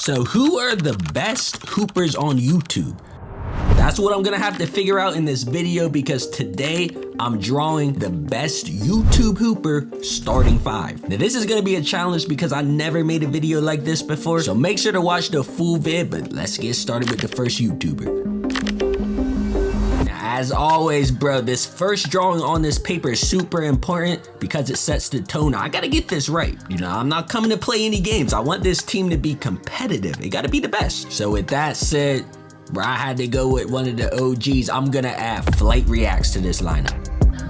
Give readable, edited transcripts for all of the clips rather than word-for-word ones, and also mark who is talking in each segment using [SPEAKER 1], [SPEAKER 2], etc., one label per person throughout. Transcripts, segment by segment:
[SPEAKER 1] So who are the best hoopers on YouTube? That's what I'm gonna have to figure out in this video, because today I'm drawing the best YouTube hooper starting 5. Now this is gonna be a challenge because I never made a video like this before, so make sure to watch the full vid, but let's get started with the first YouTuber. As always, bro, this first drawing on this paper is super important because it sets the tone. I gotta get this right. You know, I'm not coming to play any games. I want this team to be competitive. It gotta be the best. So with that said, bro, I had to go with one of the OGs. I'm gonna add Flight Reacts to this lineup.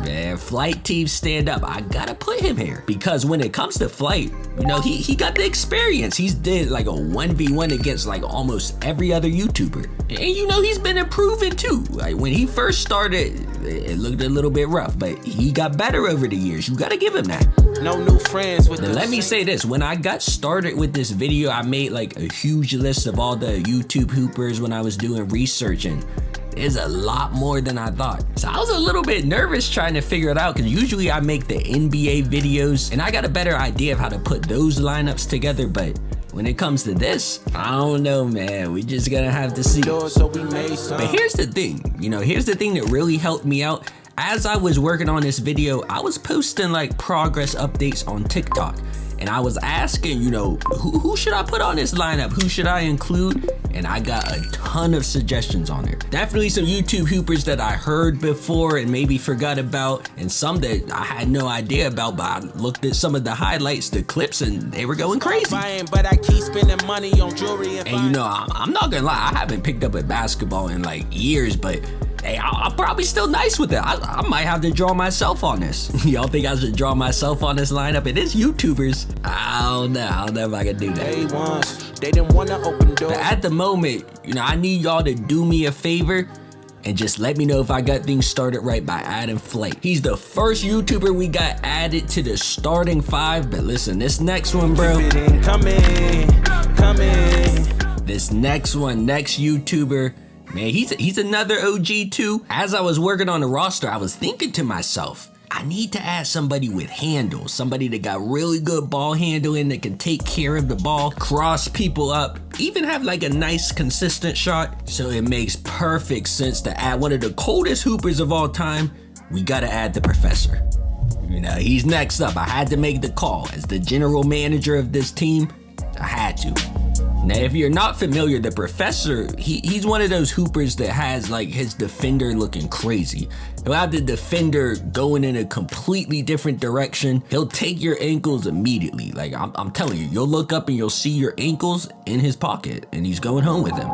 [SPEAKER 1] Man, Flight team stand up. I gotta put him here because when it comes to Flight, you know, he got the experience. He's did like a 1v1 against like almost every other YouTuber. And you know, he's been improving too. Like when he first started, it looked a little bit rough, but he got better over the years. You gotta give him that.
[SPEAKER 2] No new friends with.
[SPEAKER 1] Let me say this, when I got started with this video, I made like a huge list of all the YouTube hoopers when I was doing research, and there's a lot more than I thought. So I was a little bit nervous trying to figure it out because usually I make the NBA videos and I got a better idea of how to put those lineups together, but when it comes to this, I don't know, man. We just gonna have to see. But here's the thing, you know, here's the thing that really helped me out. As I was working on this video, I was posting like progress updates on TikTok. And I was asking, you know, who should I put on this lineup? Who should I include? And I got a ton of suggestions on there. Definitely some YouTube hoopers that I heard before and maybe forgot about, and some that I had no idea about, but I looked at some of the highlights, the clips, and they were going crazy.
[SPEAKER 2] But I keep spending money on jewelry.
[SPEAKER 1] And you know, I'm not gonna lie, I haven't picked up a basketball in like years, but hey, I'm probably still nice with it. I might have to draw myself on this. Y'all think I should draw myself on this lineup? It is YouTubers. I don't know if I can do that.
[SPEAKER 2] They didn't want to open doors.
[SPEAKER 1] But at the moment, you know, I need y'all to do me a favor and just let me know if I got things started right by adding Flight. He's the first YouTuber we got added to the starting 5. But listen, this next one, bro. This next one, next YouTuber, man, he's another OG too. As I was working on the roster, I was thinking to myself, I need to add somebody with handles, somebody that got really good ball handling, that can take care of the ball, cross people up, even have like a nice consistent shot. So it makes perfect sense to add one of the coldest hoopers of all time. We gotta add the Professor. You know, he's next up. I had to make the call. As the general manager of this team, I had to. Now, if you're not familiar, the Professor, he's one of those hoopers that has like his defender looking crazy. He'll have the defender going in a completely different direction. He'll take your ankles immediately. Like I'm telling you, you'll look up and you'll see your ankles in his pocket and he's going home with them.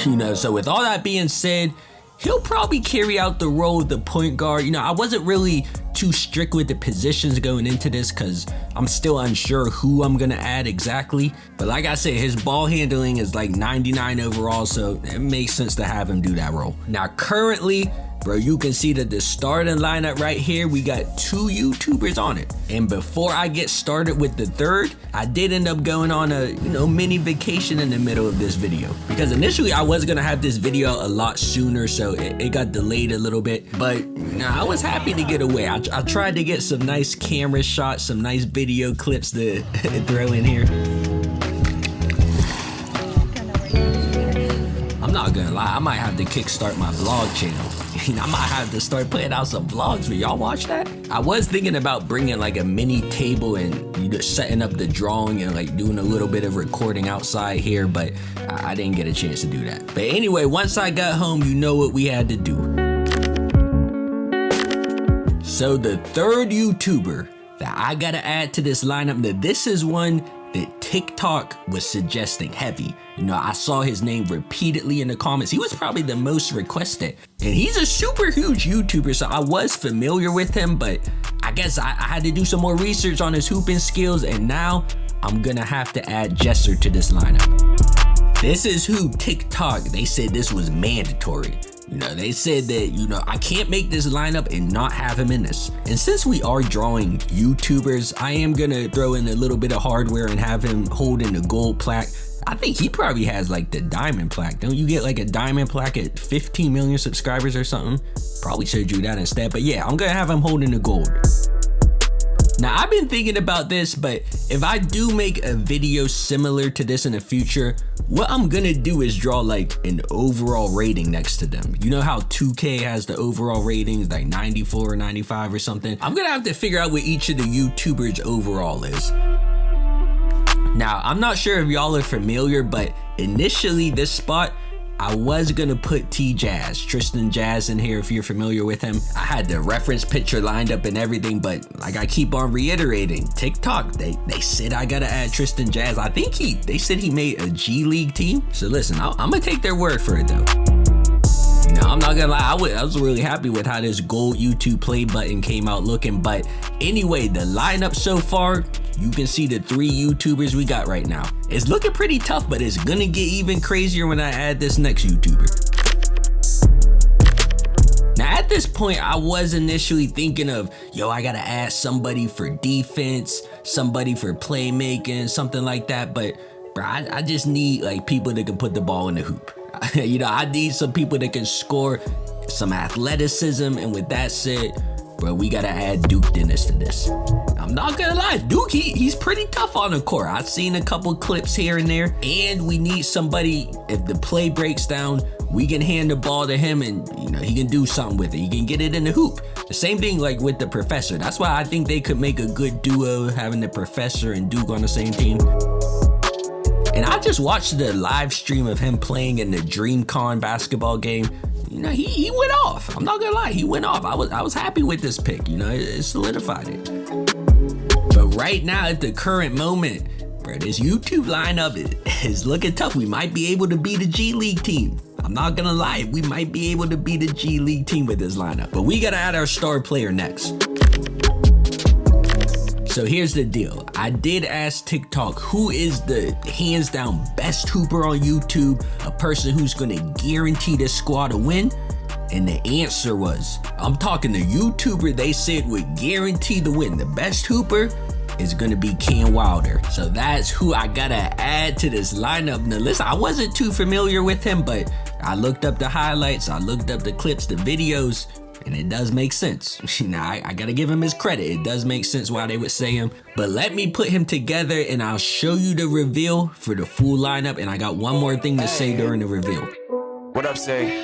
[SPEAKER 1] You know, so with all that being said, he'll probably carry out the role of the point guard. You know, I wasn't really too strict with the positions going into this because I'm still unsure who I'm gonna add exactly. But like I said, his ball handling is like 99 overall, so it makes sense to have him do that role. Now currently, bro, you can see that the starting lineup right here, we got 2 YouTubers on it. And before I get started with the third, I did end up going on a, you know, mini vacation in the middle of this video. Because initially I was gonna have this video a lot sooner, so it got delayed a little bit. But you know, I was happy to get away. I tried to get some nice camera shots, some nice video clips to throw in here. I'm not gonna lie, I might have to kickstart my vlog channel. I might have to start putting out some vlogs. Will y'all watch that? I was thinking about bringing like a mini table and you just setting up the drawing and like doing a little bit of recording outside here, but I didn't get a chance to do that. But anyway, once I got home, you know what we had to do. So the third YouTuber that I gotta add to this lineup, now this is one that TikTok was suggesting heavy. You know, I saw his name repeatedly in the comments. He was probably the most requested. And he's a super huge YouTuber, so I was familiar with him, but I guess I had to do some more research on his hooping skills, and now I'm gonna have to add Jesser to this lineup. This is who TikTok, they said this was mandatory. You know, they said that, you know, I can't make this lineup and not have him in this. And since we are drawing YouTubers, I am gonna throw in a little bit of hardware and have him holding the gold plaque. I think he probably has like the diamond plaque. Don't you get like a diamond plaque at 15 million subscribers or something? Probably should do that instead, but yeah, I'm gonna have him holding the gold. Now, I've been thinking about this, but if I do make a video similar to this in the future, what I'm gonna do is draw like an overall rating next to them. You know how 2K has the overall ratings, like 94 or 95 or something? I'm gonna have to figure out what each of the YouTubers overall is. Now, I'm not sure if y'all are familiar, but initially this spot, I was gonna put T-Jazz, Tristan Jazz in here if you're familiar with him. I had the reference picture lined up and everything, but like I keep on reiterating, TikTok, they said I gotta add Tristan Jazz. I think they said he made a G League team. So listen, I'm gonna take their word for it though. No, I'm not gonna lie, I was really happy with how this gold YouTube play button came out looking, but anyway, the lineup so far, you can see the 3 YouTubers we got right now. It's looking pretty tough, but it's gonna get even crazier when I add this next YouTuber. Now at this point, I was initially thinking of, yo, I gotta add somebody for defense, somebody for playmaking, something like that, but bro, I just need like people that can put the ball in the hoop. You know, I need some people that can score, some athleticism, and with that said, bro, we gotta add Duke Dennis to this. I'm not gonna lie, Duke, he's pretty tough on the court. I've seen a couple clips here and there, and we need somebody, if the play breaks down, we can hand the ball to him and, you know, he can do something with it. He can get it in the hoop. The same thing like with the professor. That's why I think they could make a good duo, having the professor and Duke on the same team. And I just watched the live stream of him playing in the DreamCon basketball game. You know, he went off. I'm not gonna lie, he went off. I was happy with this pick, you know, it solidified it. But right now, at the current moment, bro, this YouTube lineup is looking tough. We might be able to beat the G League team. I'm not gonna lie, we might be able to beat the G League team with this lineup. But we gotta add our star player next. So here's the deal. I did ask TikTok who is the hands down best hooper on YouTube, a person who's gonna guarantee this squad a win. And the answer was, I'm talking the YouTuber they said would guarantee the win. The best hooper is gonna be Cam Wilder. So that's who I gotta add to this lineup. Now listen, I wasn't too familiar with him, but I looked up the highlights, I looked up the clips, the videos, and it does make sense. Now, I gotta give him his credit. It does make sense why they would say him. But let me put him together and I'll show you the reveal for the full lineup. And I got one more thing to say during the reveal.
[SPEAKER 2] What up, say?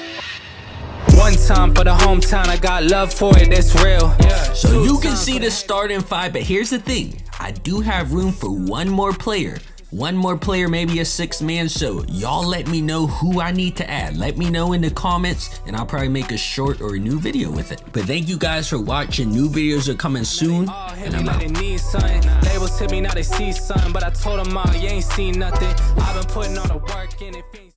[SPEAKER 2] One time for the hometown, I got love for it, that's real. Yeah.
[SPEAKER 1] So you can see the starting 5, but here's the thing. I do have room for one more player. One more player, maybe a 6th man. So y'all let me know who I need to add. Let me know in the comments and I'll probably make a short or a new video with it. But thank you guys for watching. New videos are coming soon and I'm out.
[SPEAKER 2] Labels hit me, now they see something, but I told them all, you ain't seen nothing. I've been putting on the work and it